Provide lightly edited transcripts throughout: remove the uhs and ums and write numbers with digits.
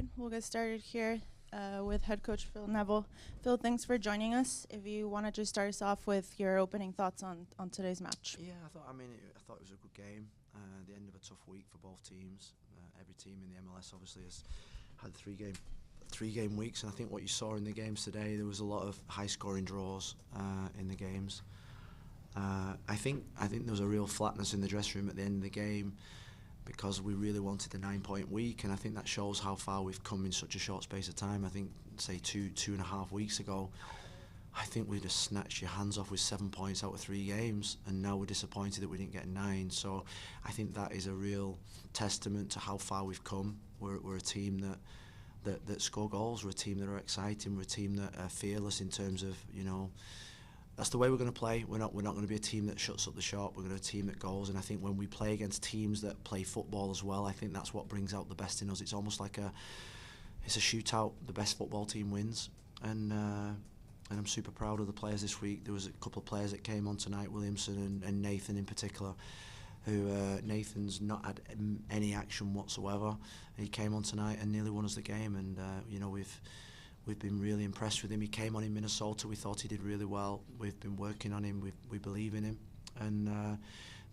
right, we'll get started here with head coach Phil Neville. Phil, thanks for joining us. If you want to just start us off with your opening thoughts on today's match. Yeah, I thought it was a good game. The end of a tough week for both teams. Every team in the MLS obviously has had three-game weeks, and I think what you saw in the games today, there was a lot of high-scoring draws in the games. I think there was a real flatness in the dressing room at the end of the game because we really wanted a 9-point week, and I think that shows how far we've come in such a short space of time. I think, say, two and a half weeks ago, I think we just snatched your hands off with 7 points out of 3 games, and now we're disappointed that we didn't get 9. So I think that is a real testament to how far we've come. We're a team that score goals. We're a team that are exciting. We're a team that are fearless in terms of, that's the way we're going to play. We're not going to be a team that shuts up the shop. We're going to be a team that goes. And I think when we play against teams that play football as well, I think that's what brings out the best in us. It's almost like it's a shootout. The best football team wins. And I'm super proud of the players this week. There was a couple of players that came on tonight, Williamson and Nathan in particular, who Nathan's not had any action whatsoever. He came on tonight and nearly won us the game. And we've been really impressed with him. He came on in Minnesota. We thought he did really well. We've been working on him. We believe in him. And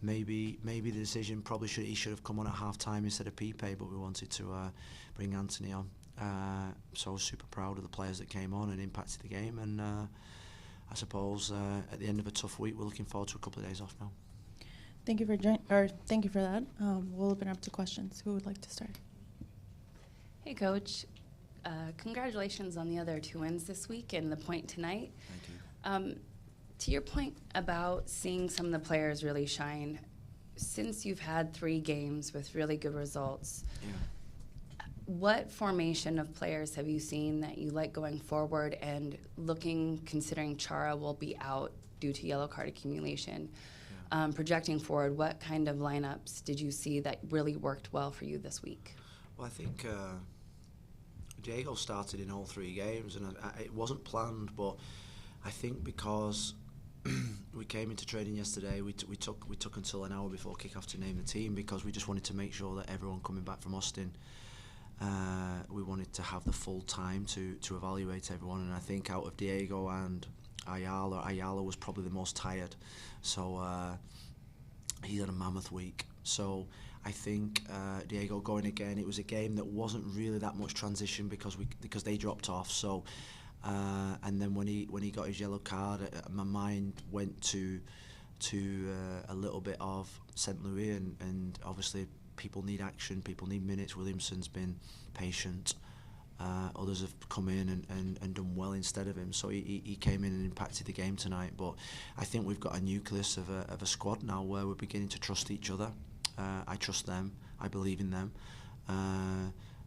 maybe the decision he should have come on at half-time instead of Pipe, but we wanted to bring Anthony on. So I was super proud of the players that came on and impacted the game. And I suppose at the end of a tough week, we're looking forward to a couple of days off now. Thank you for that. We'll open up to questions. Who would like to start? Hey, Coach. Congratulations on the other 2 wins this week and the point tonight. Thank you. To your point about seeing some of the players really shine, since you've had 3 games with really good results, what formation of players have you seen that you like going forward and considering Chara will be out due to yellow card accumulation, projecting forward, what kind of lineups did you see that really worked well for you this week? Well, I think Diego started in all 3 games, and it wasn't planned, but I think because we came into training yesterday, we took until an hour before kickoff to name the team because we just wanted to make sure that everyone coming back from Austin, we wanted to have the full time to evaluate everyone. And I think out of Diego and Ayala was probably the most tired, so he had a mammoth week. So I think Diego going again, it was a game that wasn't really that much transition because they dropped off. So and then when he got his yellow card, my mind went to a little bit of St. Louis, and obviously people need action, people need minutes. Williamson's been patient. Others have come in and done well instead of him, so he came in and impacted the game tonight. But I think we've got a nucleus of a squad now where we're beginning to trust each other. I trust them. I believe in them,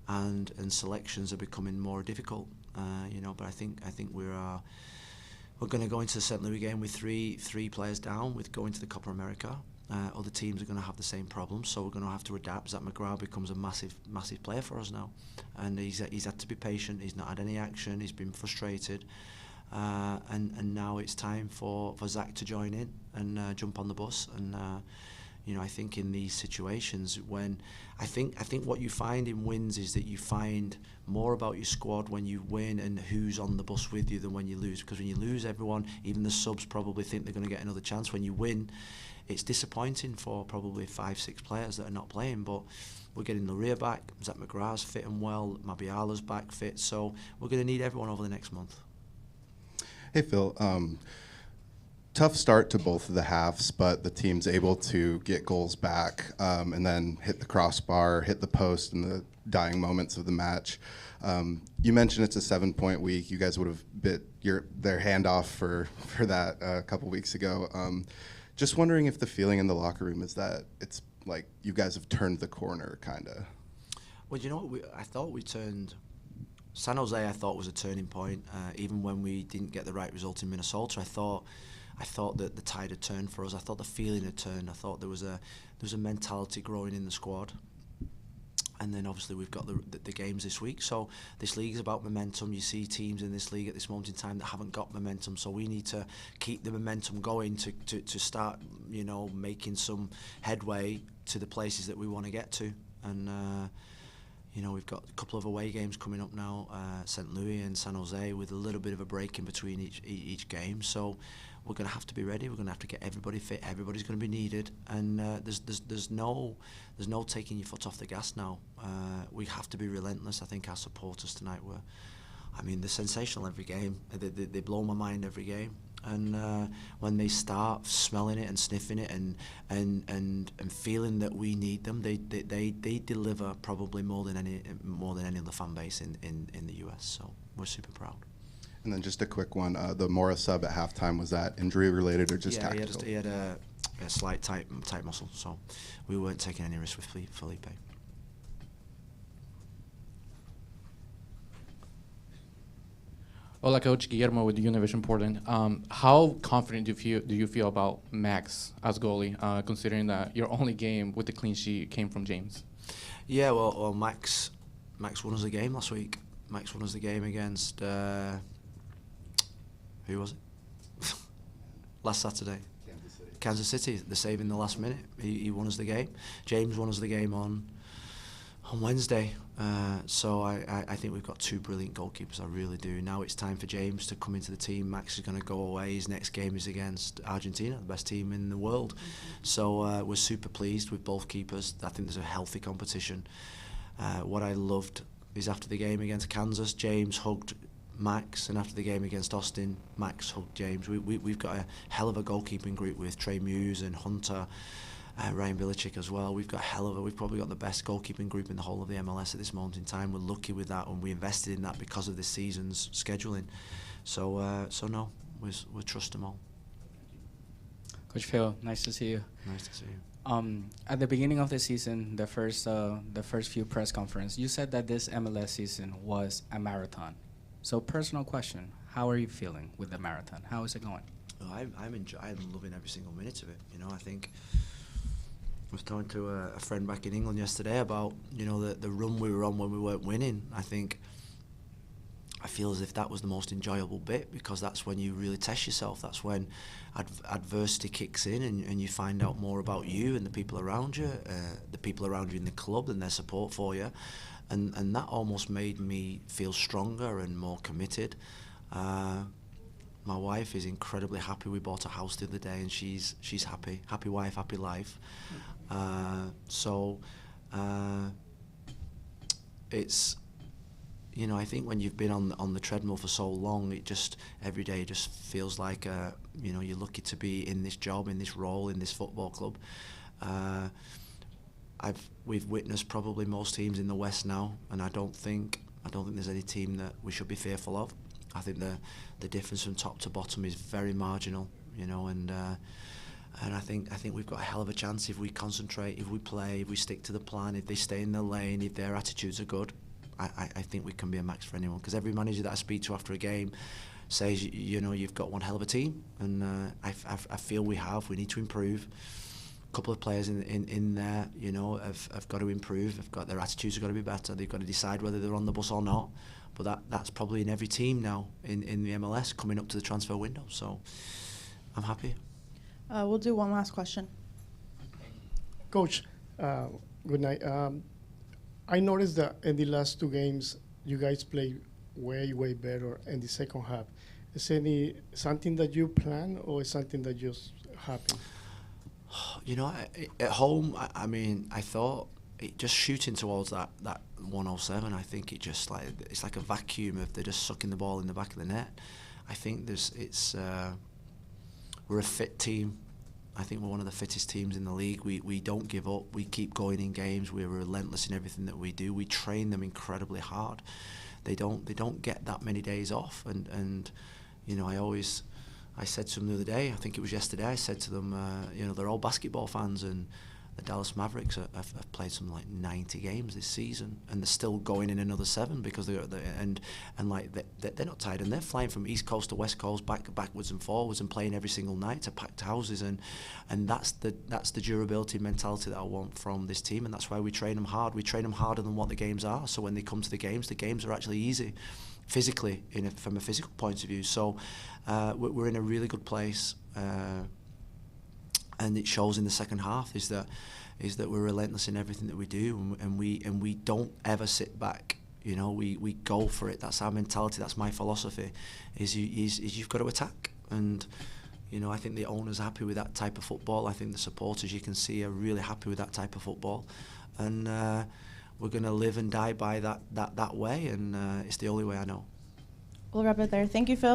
and selections are becoming more difficult. But I think we're going to go into the St. Louis game with three players down. With going to the Copa America, other teams are going to have the same problems, so we're going to have to adapt. Zach McGrath becomes a massive player for us now, and he's had to be patient. He's not had any action. He's been frustrated, and now it's time for Zach to join in and jump on the bus. And I think in these situations, when I think what you find in wins is that you find more about your squad when you win and who's on the bus with you than when you lose. Because when you lose, everyone, even the subs, probably think they're going to get another chance. When you win, it's disappointing for probably 5-6 players that are not playing. But we're getting the rear back. Zach McGrath's fit and well. Mabiala's back fit. So we're going to need everyone over the next month. Hey, Phil. Tough start to both of the halves, but the team's able to get goals back and then hit the crossbar, hit the post in the dying moments of the match. You mentioned it's a 7-point week. You guys would have bit their hand off for that a couple weeks ago. Just wondering if the feeling in the locker room is that it's like you guys have turned the corner, kind of. Well, you know what? I thought we turned. San Jose, I thought, was a turning point. Even when we didn't get the right result in Minnesota, I thought that the tide had turned for us. I thought the feeling had turned. I thought there was a mentality growing in the squad. And then obviously we've got the games this week. So this league is about momentum. You see teams in this league at this moment in time that haven't got momentum. So we need to keep the momentum going to start, making some headway to the places that we want to get to. And we've got a couple of away games coming up now, St. Louis and San Jose, with a little bit of a break in between each game. So we're going to have to be ready. We're going to have to get everybody fit. Everybody's going to be needed, and there's no taking your foot off the gas now. We have to be relentless. I think our supporters tonight were, they're sensational every game. They blow my mind every game. And when they start smelling it and sniffing it and feeling that we need them, they deliver probably more than any other fan base in the US. So we're super proud. And then just a quick one: the Mora sub at halftime, was that injury related or just tactical? He had a slight tight muscle, so we weren't taking any risk with Felipe. Hola, Coach Guillermo with Univision Portland. How confident do you feel about Max as goalie, considering that your only game with the clean sheet came from James? Yeah, well, Max won us the game last week. Max won us the game against who was it? Last Saturday. Kansas City. The save in the last minute. He won us the game. James won us the game on Wednesday. So I think we've got two brilliant goalkeepers. I really do. Now it's time for James to come into the team. Max is going to go away. His next game is against Argentina, the best team in the world. So we're super pleased with both keepers. I think there's a healthy competition. What I loved is after the game against Kansas, James hugged Max, and after the game against Austin, Max hugged James. We've got a hell of a goalkeeping group with Trey Muse and Hunter. Ryan Bilicic as well. We've probably got the best goalkeeping group in the whole of the MLS at this moment in time. We're lucky with that, and we invested in that because of this season's scheduling. So no, we trust them all. Coach Phil, nice to see you. Nice to see you. At the beginning of the season, the first few press conference, you said that this MLS season was a marathon. So personal question, how are you feeling with the marathon? How is it going? Oh, I'm loving every single minute of it. I think I was talking to a friend back in England yesterday about the run we were on when we weren't winning. I feel as if that was the most enjoyable bit, because that's when you really test yourself. That's when adversity kicks in and you find out more about you and the people around you in the club and their support for you, and that almost made me feel stronger and more committed. My wife is incredibly happy. We bought a house the other day, and she's happy wife, happy life. It's I think when you've been on the treadmill for so long, it just every day just feels like you're lucky to be in this job, in this role, in this football club. We've witnessed probably most teams in the West now, and I don't think there's any team that we should be fearful of. I think the difference from top to bottom is very marginal, and I think we've got a hell of a chance if we concentrate, if we play, if we stick to the plan, if they stay in their lane, if their attitudes are good. I think we can be a max for anyone, because every manager that I speak to after a game says, you've got one hell of a team, and I feel we need to improve. A couple of players in there, have got to improve. Their attitudes have got to be better. They've got to decide whether they're on the bus or not. But that's probably in every team now in the MLS coming up to the transfer window. So I'm happy. We'll do one last question. Coach, good night. I noticed that in the last two games, you guys play way better in the second half. Is something that you plan, or is something that just happened? At home, I thought just shooting towards that 107. I think it's like a vacuum of they're just sucking the ball in the back of the net. I think we're a fit team. I think we're one of the fittest teams in the league. We don't give up. We keep going in games. We're relentless in everything that we do. We train them incredibly hard. They don't get that many days off. And I said to them the other day, I think it was yesterday, I said to them, they're all basketball fans, and the Dallas Mavericks have played something like 90 games this season, and they're still going in another 7 because they're not tired, and they're flying from East Coast to West Coast, backwards and forwards, and playing every single night to packed houses, and that's the durability mentality that I want from this team, and that's why we train them hard. We train them harder than what the games are, so when they come to the games are actually easy, physically, from a physical point of view. So we're in a really good place. And it shows in the second half is that is that we're relentless in everything that we do, and we don't ever sit back. You know, we go for it. That's our mentality. That's my philosophy. Is you've got to attack, and you know, I think the owners are happy with that type of football. I think the supporters, you can see, are really happy with that type of football, and we're going to live and die by that way, and it's the only way I know. We'll wrap it there. Thank you, Phil.